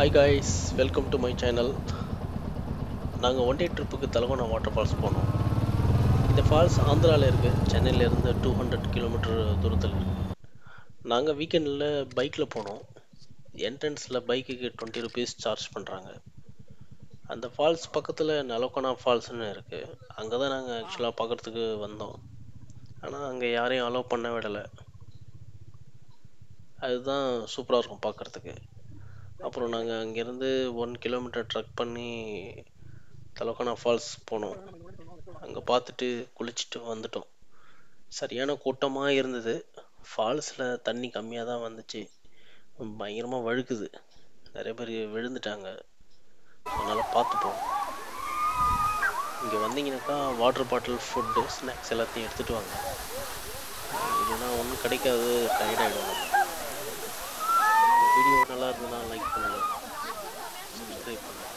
Hi guys, welcome to my channel. நாங்கள் one day ட்ரிப்புக்கு Talakona water falls போனோம். இந்த ஃபால்ஸ் ஆந்திராவில் இருக்குது. சென்னையிலேருந்து 200 கிலோமீட்டர் தூரத்தில் இருக்குது. நாங்கள் வீக்கெண்டில் பைக்கில் போனோம். என்ட்ரன்ஸில் பைக்குக்கு 20 ருபீஸ் சார்ஜ் பண்ணுறாங்க. அந்த ஃபால்ஸ் பக்கத்தில் நலகோனா ஃபால்ஸ்னு இருக்குது. அங்கே தான் நாங்கள் ஆக்சுவலாக பார்க்குறதுக்கு வந்தோம். ஆனால் அங்கே யாரையும் அலோவ் பண்ண விடலை. அதுதான் சூப்பராக இருக்கும் பார்க்குறதுக்கு. அப்புறம் நாங்கள் அங்கேருந்து 1 கிலோமீட்டர் ட்ரக் பண்ணி தலகோனா ஃபால்ஸ் போனோம். அங்கே பார்த்துட்டு குளிச்சுட்டு வந்துட்டோம். சரியான கூட்டமாக இருந்தது. ஃபால்ஸில் தண்ணி கம்மியாக தான் வந்துச்சு. பயங்கரமாக வழுக்குது. நிறைய பேர் விழுந்துட்டாங்க. அதனால் பார்த்துப்போம். இங்கே வந்தீங்கன்னாக்கா வாட்டர் பாட்டில், ஃபுட்டு, ஸ்நாக்ஸ் எல்லாத்தையும் எடுத்துகிட்டு வாங்க. இல்லைன்னா ஒன்றும் கிடைக்காது, டயர்டாகிடும். வீடியோ நல்லா இருந்ததுன்னா லைக் பண்ணுங்கள், சப்ஸ்கிரைப் பண்ணுங்கள்.